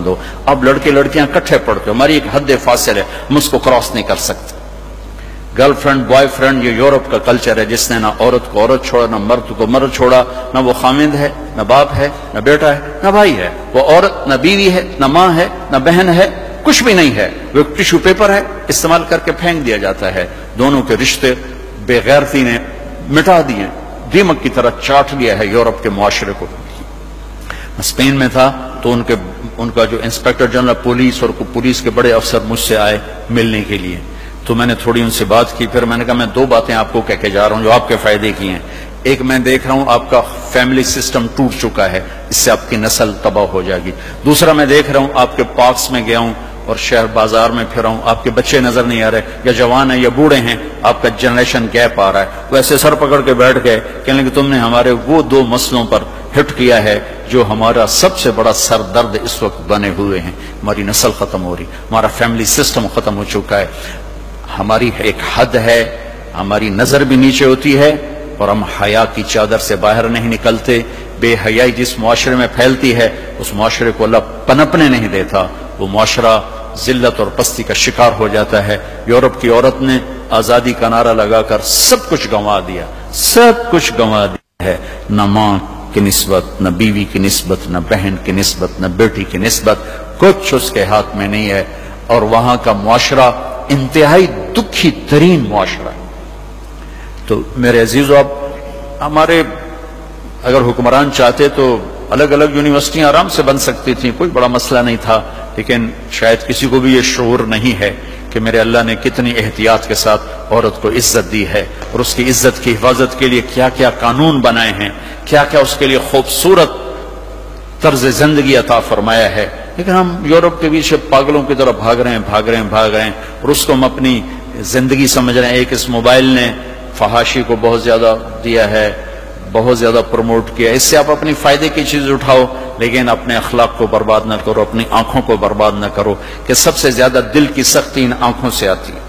بند ہو. اب لڑکے لڑکیاں کٹھے پڑتے ہو, ہماری ایک حد فاصل ہے, ہم اس کو کراس نہیں کر سکتے. گرل فرینڈ بوائے فرینڈ, یہ یورپ کا کلچر ہے جس نے نہ عورت کو عورت چھوڑا, نہ مرد کو مرد چھوڑا. نہ وہ خامند ہے, نہ باپ ہے, نہ بیٹا ہے, نہ بھائی ہے. وہ عورت نہ بیوی ہے, نہ ماں ہے, نہ بہن ہے, کچھ بھی نہیں ہے. وہ ایک ٹیشو پیپر ہے, استعمال کر کے پھینک دیا جاتا ہے. دونوں کے رشتے بے غیرتی نے مٹا دیے, دیمک کی طرح چاٹ لیا ہے یورپ کے معاشرے کو. اسپین میں تھا تو ان کا جو انسپیکٹر جنرل پولیس اور پولیس کے بڑے افسر مجھ سے آئے ملنے کے لیے, تو میں نے تھوڑی ان سے بات کی. پھر میں نے کہا میں دو باتیں آپ کو کہہ کے جا رہا ہوں جو آپ کے فائدے کی ہیں. ایک, میں دیکھ رہا ہوں آپ کا فیملی سسٹم ٹوٹ چکا ہے, اس سے آپ کی نسل تباہ ہو جائے گی. دوسرا, میں دیکھ رہا ہوں آپ کے پارکس میں گیا ہوں اور شہر بازار میں پھر ہوں, آپ کے بچے نظر نہیں آ رہے, یا جوان ہیں یا بوڑھے ہیں, آپ کا جنریشن گیپ آ رہا ہے. وہ ایسے سر پکڑ کے بیٹھ گئے, کہنے لگے تم نے ہمارے وہ دو مسئلوں پر ہٹ کیا ہے جو ہمارا سب سے بڑا سر درد اس وقت بنے ہوئے ہیں. ہماری نسل ختم ہو رہی, ہمارا فیملی سسٹم ختم ہو چکا ہے. ہماری ایک حد ہے, ہماری نظر بھی نیچے ہوتی ہے اور ہم حیا کی چادر سے باہر نہیں نکلتے. بے حیائی جس معاشرے میں پھیلتی ہے اس معاشرے کو اللہ پنپنے نہیں دیتا, وہ معاشرہ ذلت اور پستی کا شکار ہو جاتا ہے. یورپ کی عورت نے آزادی کا نعرہ لگا کر سب کچھ گنوا دیا, سب کچھ گنوا دیا ہے. نہ ماں کی نسبت, نہ بیوی کی نسبت, نہ بہن کی نسبت, نہ بیٹی کی نسبت, کچھ اس کے ہاتھ میں نہیں ہے. اور وہاں کا معاشرہ انتہائی دکھی ترین معاشرہ ہے. تو میرے عزیزو, اب ہمارے اگر حکمران چاہتے تو الگ الگ یونیورسٹیاں آرام سے بن سکتی تھیں, کوئی بڑا مسئلہ نہیں تھا. لیکن شاید کسی کو بھی یہ شعور نہیں ہے کہ میرے اللہ نے کتنی احتیاط کے ساتھ عورت کو عزت دی ہے اور اس کی عزت کی حفاظت کے لیے کیا کیا قانون بنائے ہیں, کیا کیا اس کے لیے خوبصورت طرز زندگی عطا فرمایا ہے. لیکن ہم یورپ کے پیچھے پاگلوں کی طرح بھاگ رہے ہیں اور اس کو ہم اپنی زندگی سمجھ رہے ہیں. ایک اس موبائل نے فحاشی کو بہت زیادہ دیا ہے, بہت زیادہ پروموٹ کیا. اس سے آپ اپنی فائدے کی چیز اٹھاؤ لیکن اپنے اخلاق کو برباد نہ کرو, اپنی آنکھوں کو برباد نہ کرو. کہ سب سے زیادہ دل کی سختی ان آنکھوں سے آتی ہے,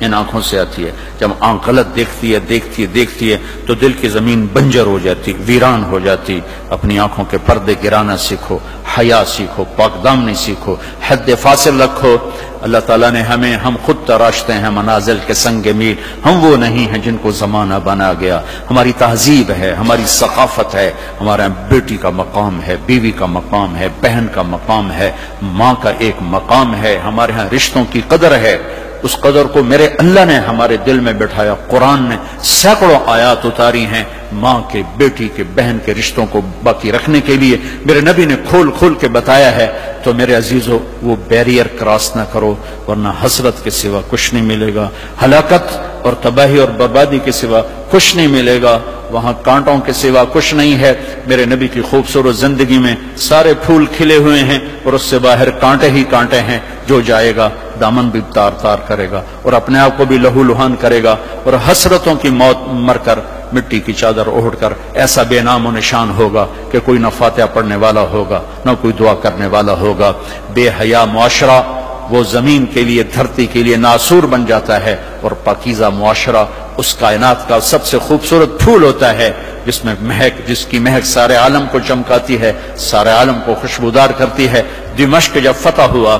ان آنکھوں سے آتی ہے. جب آنکھ غلط دیکھتی ہے تو دل کی زمین بنجر ہو جاتی, ویران ہو جاتی. اپنی آنکھوں کے پردے گرانا سیکھو, حیا سیکھو, پاک دامنی سیکھو, حد فاصل رکھو. اللہ تعالیٰ نے ہم خود تراشتے ہیں منازل کے سنگ میل, ہم وہ نہیں ہیں جن کو زمانہ بنا گیا. ہماری تہذیب ہے, ہماری ثقافت ہے, ہمارا بیٹی کا مقام ہے, بیوی کا مقام ہے, بہن کا مقام ہے, ماں کا ایک مقام ہے. ہمارے ہاں رشتوں کی قدر ہے, اس قدر کو میرے اللہ نے ہمارے دل میں بٹھایا. قرآن نے سینکڑوں آیات اتاری ہیں ماں کے, بیٹی کے, بہن کے رشتوں کو باقی رکھنے کے لیے. میرے نبی نے کھول کے بتایا ہے. تو میرے عزیزو, وہ بیریئر کراس نہ کرو ورنہ حسرت کے سوا کچھ نہیں ملے گا, ہلاکت اور تباہی اور بربادی کے سوا کچھ نہیں ملے گا. وہاں کانٹوں کے سوا کچھ نہیں ہے. میرے نبی کی خوبصورت زندگی میں سارے پھول کھلے ہوئے ہیں اور اس سے باہر کانٹے ہی کانٹے ہیں. جو جائے گا دامن بھی تار کرے گا اور اپنے آپ کو بھی لہو لہان کرے گا اور حسرتوں کی موت مر کر مٹی کی چادر اوڑھ کر ایسا بے نام و نشان ہوگا کہ کوئی نہ فاتحہ پڑھنے والا ہوگا نہ کوئی دعا کرنے والا ہوگا. بے حیا معاشرہ وہ زمین کے لیے, دھرتی کے لیے ناسور بن جاتا ہے, اور پاکیزہ معاشرہ اس کائنات کا سب سے خوبصورت پھول ہوتا ہے جس کی مہک سارے عالم کو چمکاتی ہے, سارے عالم کو خوشبودار کرتی ہے. دمشق جب فتح ہوا